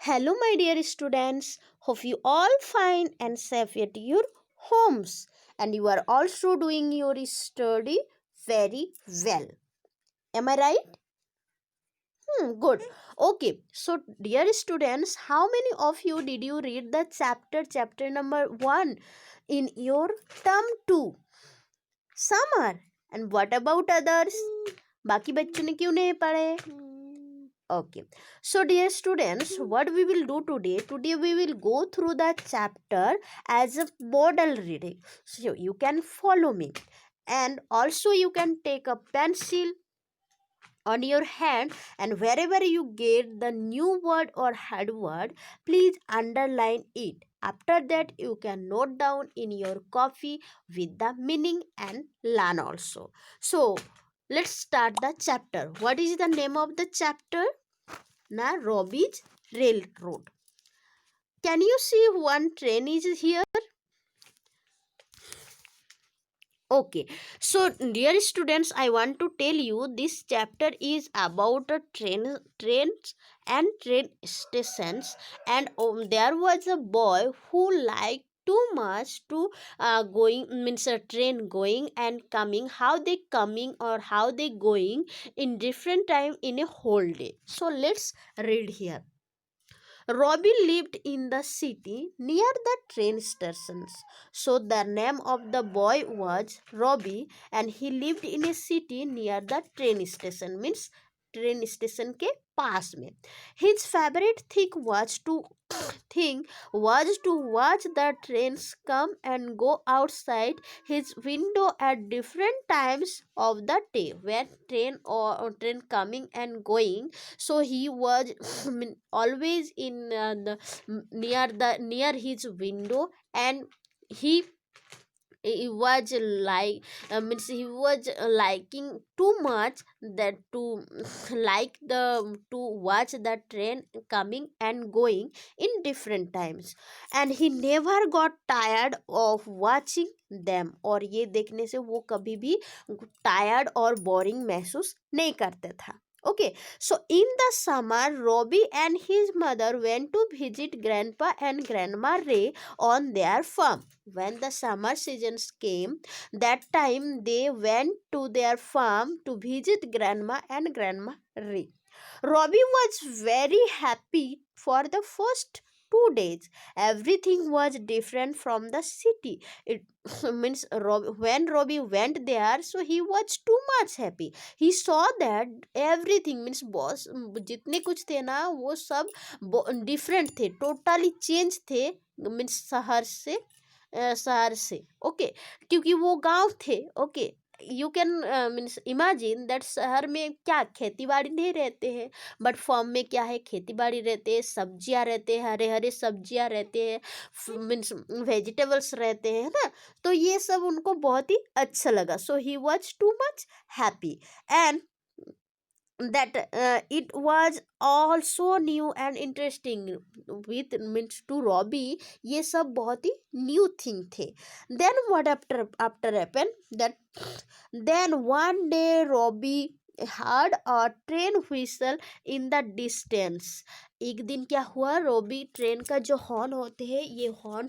Hello, my dear students. Hope you all fine and safe at your homes, and you are also doing your study very well. Am I right? Good. Okay. So, dear students, how many of you did you read the chapter number 1 in your term 2? Summer. And what about others? बाकी बच्चों ने क्यों नहीं पढ़े? Okay. So, dear students, what we will do today? Today we will go through the chapter as a model reading. So, you can follow me. And also you can take a pencil on your hand, and wherever you get the new word or head word, please underline it. After that, you can note down in your copy with the meaning and learn also. So, let's start the chapter. What is the name of the chapter? Robbie's Railroad. Can you see one train is here? Okay, so dear students, I want to tell you this chapter is about a trains and train stations, and there was a boy who liked too much to going means a train going and coming, how they coming or how they going in different time in a whole day. So let's read here. Robbie lived in the city near the train stations. So the name of the boy was Robbie, and he lived in a city near the train station, means train station के पास में. His favorite thing was to watch the trains come and go outside his window at different times of the day when train coming and going. So he was always in near his window, and he he was like means he was liking too much that to like the to watch the train coming and going in different times, and he never got tired of watching them. और ये देखने से वो कभी भी tired और boring महसूस नहीं करता था. Okay, so in the summer, Robbie and his mother went to visit Grandpa and Grandma Ray on their farm. When the summer seasons came, that time they went to their farm to visit Grandma and Grandma Ray. Robbie was very happy for the first 2 days. Everything was different from the city. It means when Robbie went there, so he was too much happy. He saw that everything means boss जितने कुछ थे ना वो सब different थे, totally change थे means शहर से. ओके, क्योंकि वो गांव थे. Okay, you can means imagine that शहर में क्या खेती बाड़ी नहीं रहते हैं, बट फॉर्म में क्या है, खेती बाड़ी रहते हैं, सब्जियां रहते हैं, हरे हरे सब्जियां रहते हैं, मीन्स वेजिटेबल्स रहते हैं ना. तो ये सब उनको बहुत ही अच्छा लगा. So he was too much happy, and that it was also new and interesting with means to Robbie. ये सब बहुत ही new thing थे. Then what after happened that then one day Robbie heard a train whistle in the distance. एक दिन क्या हुआ, Robbie train का जो हॉर्न होते हैं ये हॉर्न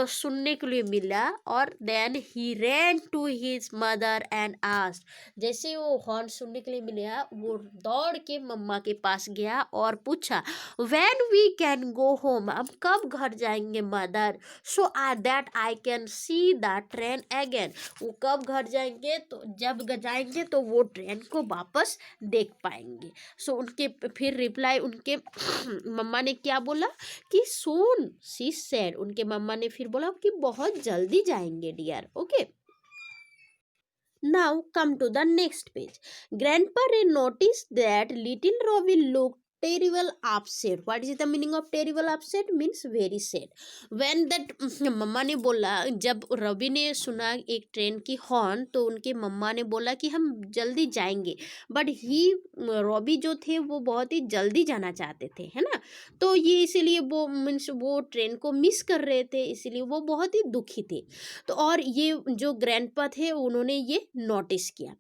सुनने के लिए मिला, और then he ran to his mother and asked. जैसे वो हॉर्न सुनने के लिए मिला, वो दौड़ के मम्मा के पास गया और पूछा, when we can go home, हम कब घर जाएंगे mother, so that I can see the train again. वो कब घर जाएंगे, तो जब जाएंगे तो वो ट्रेन को वापस देख पाएंगे. सो उनके फिर रिप्लाई उनके मम्मा ने क्या बोला कि सोन सी सेड. उनके मम्मा ने फिर बोला कि बहुत जल्दी जाएंगे dear. Okay, now come to the next page. Grandpa Ray noticed that little Robbie looked terrible upset. What is the meaning of terrible upset? Means very sad. When that मम्मा ने बोला, जब रवि ने सुना एक ट्रेन की हॉर्न, तो उनके mama ने बोला कि हम जल्दी जाएंगे, बट रॉबी जो थे वो बहुत ही जल्दी जाना चाहते थे, है ना. तो ये इसीलिए वो मीन्स वो ट्रेन को मिस कर रहे थे, इसीलिए वो बहुत ही दुखी थे. तो और ये जो ग्रैंडपा थे उन्होंने ये नोटिस किया.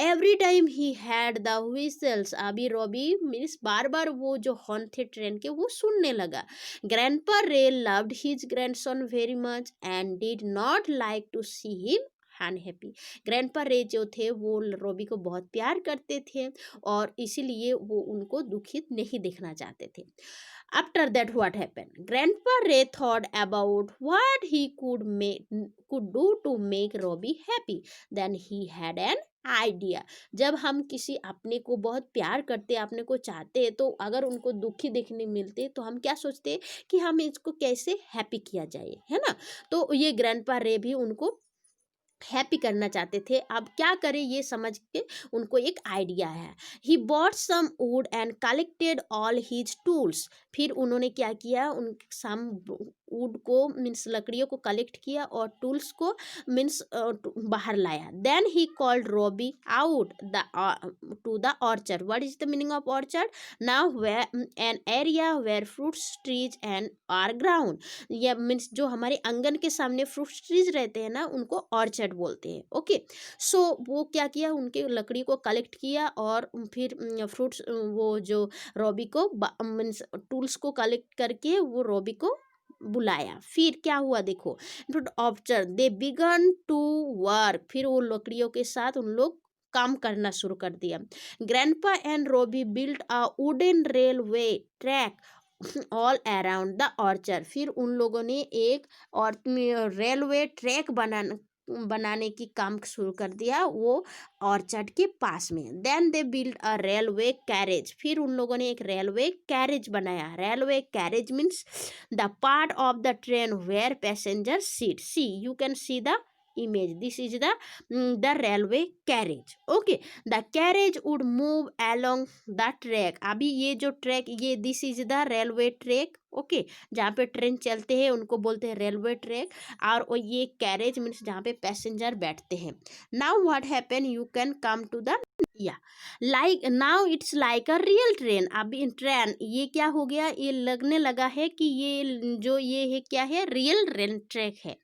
Every time he had the whistles. अभी रॉबी मीन्स बार बार वो जो हॉर्न थे ट्रेन के वो सुनने लगा। Grandpa Ray loved his grandson very much and did not like to see him unhappy. Grandpa Ray जो थे वो रॉबी को बहुत प्यार करते थे और इसीलिए वो उनको दुखित नहीं देखना चाहते थे। After that, what happened? Grandpa Ray thought about what he could do to make Robbie happy. Then he had an idea. जब हम किसी अपने को बहुत प्यार करते हैं, अपने को चाहते हैं, तो अगर उनको दुखी देखने मिलते तो हम क्या सोचते हैं कि हम इसको कैसे हैप्पी किया जाए, है ना। तो ये ग्रैंडपा रे भी उनको हैप्पी करना चाहते थे। अब क्या करें ये समझ के उनको एक आइडिया है। He bought some wood and collected all his tools. फिर उन्होंने क्या किया, उन सम वुड को मीन्स लकड़ियों को कलेक्ट किया और टूल्स को मीन्स बाहर लाया। Then he called Robbie out the to the orchard. What is the meaning of orchard? Now where an area where fruits trees and are ground. या मीन्स जो हमारे आंगन के सामने फ्रूट्स ट्रीज रहते हैं ना, उनको ऑर्चर्ड बोलते हैं। ओके, सो वो क्या किया, उनके लकड़ी को कलेक्ट किया और फिर फ्रूट्स वो जो रॉबी को मीन्स टूल्स को कलेक्ट करके वो रॉबी को बुलाया। फिर क्या हुआ देखो, observe they began to work. फिर वो लकड़ियों के साथ उन लोग काम करना शुरू कर दिया। Grandpa and Robbie built a wooden railway track all around the orchard. फिर उन लोगों ने एक और रेलवे ट्रैक बनाने की काम शुरू कर दिया वो ऑर्चर्ड के पास में। Then they build a railway carriage. फिर उन लोगों ने एक रेलवे कैरेज बनाया। Railway carriage means the part of the train where passenger seat. See you can see the image. This is the railway carriage. Okay, the carriage would move along the track. अभी ये जो track, ये this is the railway track. Okay, जहाँ पे train चलते हैं उनको बोलते हैं रेलवे ट्रैक। और ये कैरेज मीन्स जहाँ पे पैसेंजर बैठते हैं। Now what happen, you can come to the या like now it's like a real train. अभी ट्रेन ये क्या हो गया, ये लगने लगा है कि ये जो ये है क्या है, रियल रेल ट्रैक है।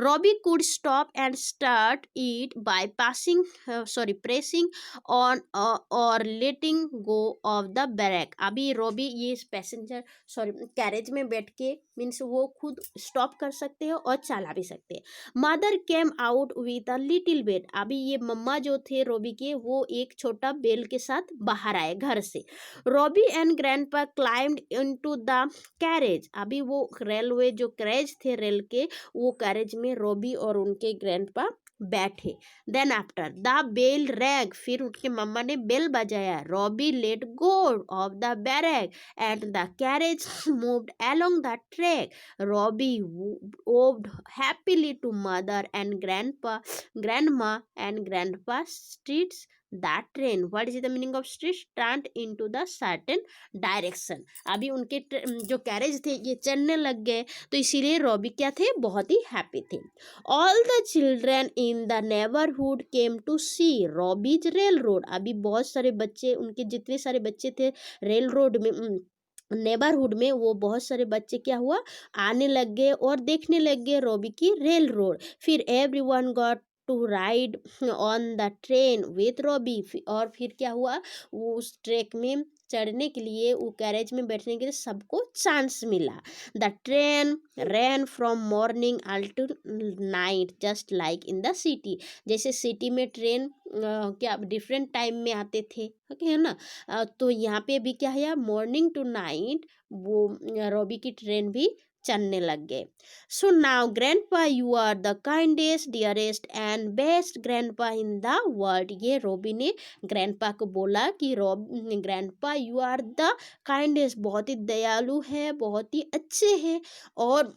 Robbie could stop and start it by passing pressing on और लेटिंग गो ऑफ द ब्रेक। अभी रॉबी ये पैसेंजर कैरेज में बैठ के मीन्स वो खुद स्टॉप कर सकते हैं और चला भी सकते हैं। Mother came out with a little bed. अभी ये मम्मा जो थे रॉबी के, वो एक छोटा बेल के साथ बाहर आए घर से। Robbie and grandpa climbed into the carriage. अभी वो रेलवे जो कैरेज थे रेल के, वो कैरेज में रॉबी और उनके ग्रैंडपा बैठे। Then after the bell rang. फिर उनके मम्मा ने बेल बजाया। Robbie let go of the brake and the carriage moved along the track. Robbie waved happily to mother and grandma and grandpa streets that train. What is the meaning of streets? Turned into the certain direction. अभी उनके जो carriage थे ये चलने लग गए, तो इसीलिए रॉबी क्या थे, बहुत ही हैप्पी थे। All the children in the neighborhood came to see Robbie's railroad. अभी बहुत सारे बच्चे, उनके जितने सारे बच्चे थे रेल रोड में नेबरहुड में, वो बहुत सारे बच्चे क्या हुआ, आने लग गए और देखने लग गए रॉबी की रेल रोड। फिर everyone got to ride on the train with Robby. और फिर क्या हुआ, वो उस ट्रैक में चढ़ने के लिए, वो कैरेज में बैठने के लिए सबको चांस मिला। The train ran from morning to night just like in the city. जैसे सिटी में ट्रेन क्या डिफरेंट टाइम में आते थे, ओके है ना, तो यहाँ पे भी क्या है, मॉर्निंग टू नाइट वो रॉबी की ट्रेन भी चलने लग गए। So now grandpa you are the kindest dearest and best grandpa in the world. ये रॉबी ने ग्रैंडपा को बोला कि grandpa you are the kindest, बहुत ही दयालु है, बहुत ही अच्छे हैं और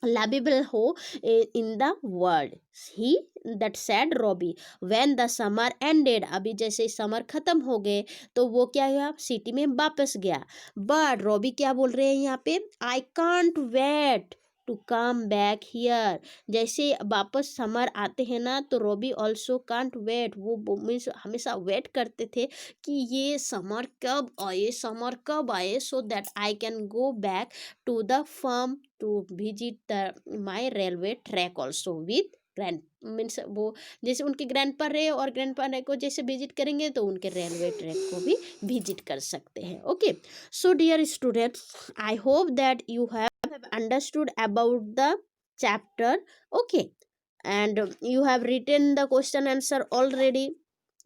लवेबल हो इन the world. He that sad Robbie when the summer ended. अभी जैसे समर खत्म हो गए तो वो क्या हुआ, सिटी में वापस गया। बट रॉबी क्या बोल रहे हैं यहाँ पे, I can't wait to come back here. जैसे वापस समर आते हैं ना, तो रॉबी ऑल्सो कांट वेट, वो मीन्स हमेशा वेट करते थे कि ये समर कब आए, समर कब आए, so that I can go back to the farm to visit the my railway track also with grand means वो जैसे उनके ग्रैंड पर रहे और ग्रैंड पर को जैसे विजिट करेंगे तो उनके रेलवे ट्रैक को भी विजिट कर सकते हैं. Okay, so dear students, I hope that you have understood about the chapter. Okay, and you have written the question answer already,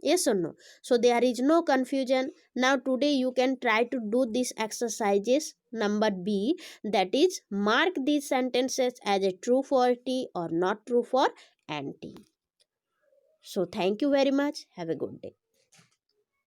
yes or no? So there is no confusion. Now today you can try to do these exercises. Number B, that is mark these sentences as a true for T or not true for anti. So thank you very much, have a good day.